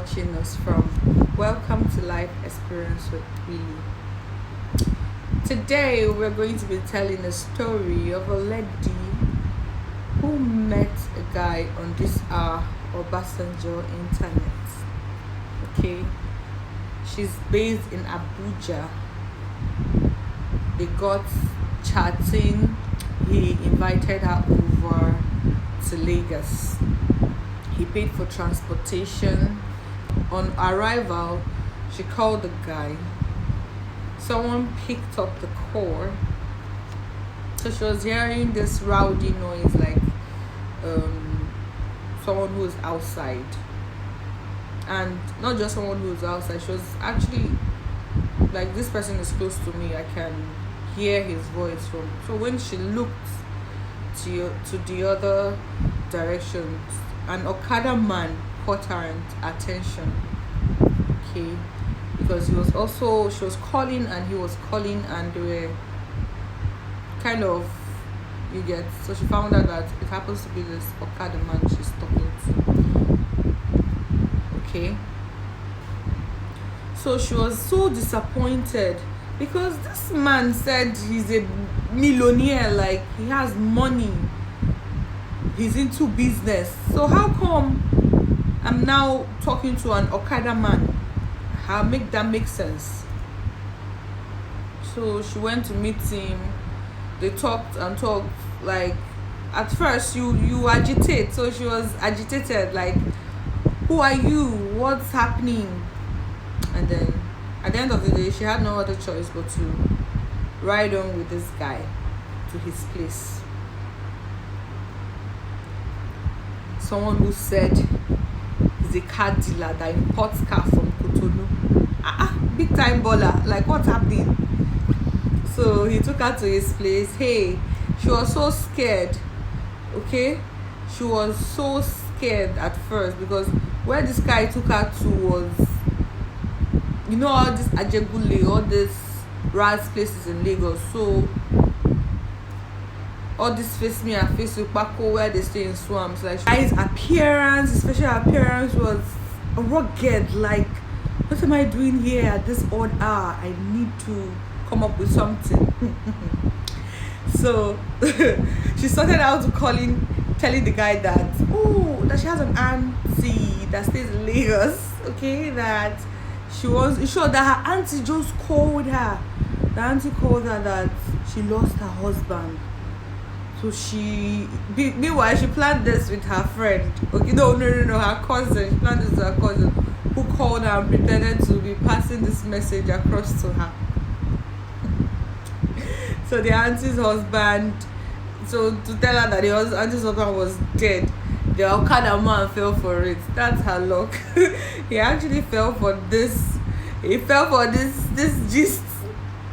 watching us from. Welcome to Life Experience with Willie. Today we're going to be telling a story of a lady who met a guy on this Obasanjo internet. Okay, she's based in Abuja. They got chatting. He invited her over to Lagos. He paid for transportation. On arrival, she called the guy. Someone picked up the call. So she was hearing this rowdy noise, like someone who was outside. And not just someone who was outside, she was actually like, this person is close to me, I can hear his voice from. So when she looked to the other direction, an Okada man caught her attention. Okay, because she was calling and he was calling, and they were kind of, you get, so she found out that it happens to be this Okada man she's talking to. Okay, so she was so disappointed because this man said he's a millionaire, like he has money, he's into business. So how come I'm now talking to an Okada man? How make that make sense? So she went to meet him. They talked and talked. Like, at first you agitate. So she was agitated, like, who are you? What's happening? And then at the end of the day, she had no other choice but to ride on with this guy to his place. Someone who said he's a car dealer that imports car from Cotonou. Big time baller. Like, what's happening? So he took her to his place. Hey, she was so scared. Okay, she was so scared at first because where this guy took her to was, you know, all this Ajegule, all this Raz places in Lagos. So all this face me and face you Paco, where they stay in swamps. Like, his appearance, his facial appearance was rugged. Like, what am I doing here at this odd hour? I need to come up with something. So she started out to telling the guy that she has an auntie that stays in Lagos. Okay, that she was sure that her auntie just called her. The auntie called her that she lost her husband. So meanwhile, she planned this with her friend. Okay, no, her cousin. She planned this with her cousin, who called her and pretended to be passing this message across to her. So the auntie's husband, so to tell her that the auntie's husband was dead, the Okada man fell for it. That's her luck. He actually fell for this. He fell for this gist.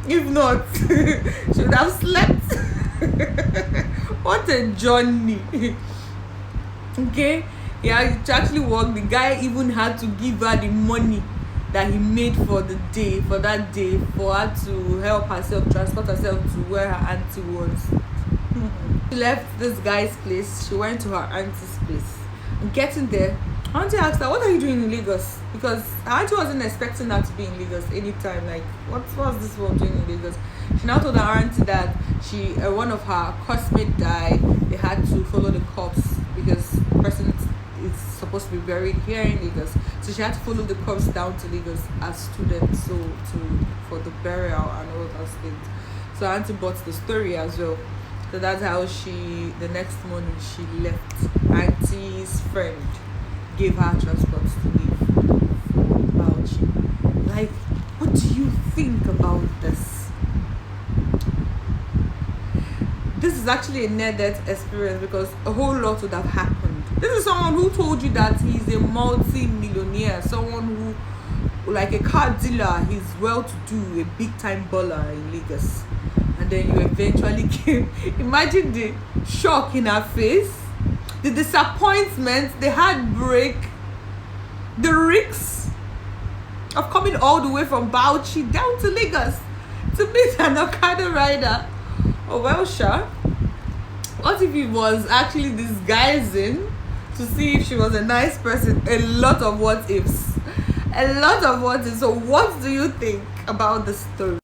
If not, she would have slept. What a journey. Okay, yeah, it actually worked. The guy even had to give her the money that he made for that day, for her to help herself, transport herself to where her auntie was. She left this guy's place. She went to her auntie's place. And getting there, auntie asked her, "What are you doing in Lagos?" Because her auntie wasn't expecting her to be in Lagos anytime. Like, what's this one doing in Lagos? She now told her auntie that one of her classmates died. They had to follow the corpse because the person is supposed to be buried here in Lagos. So she had to follow the corpse down to Lagos as students, for the burial and all those things. So auntie bought the story as well. So that's how the next morning she left. Auntie's friend gave her transport to leave for Bauchi. Like, what do you think about this? This is actually a near-death experience because a whole lot would have happened. This is someone who told you that he's a multi-millionaire, someone who, like a car dealer, he's well-to-do, a big-time baller in Lagos. And then you eventually came. Imagine the shock in her face, the disappointment, the heartbreak, the risks of coming all the way from Bauchi down to Lagos to meet an Okada rider. Oh well, sure. What if he was actually disguising to see if she was a nice person? A lot of what ifs. A lot of what is. So what do you think about the story?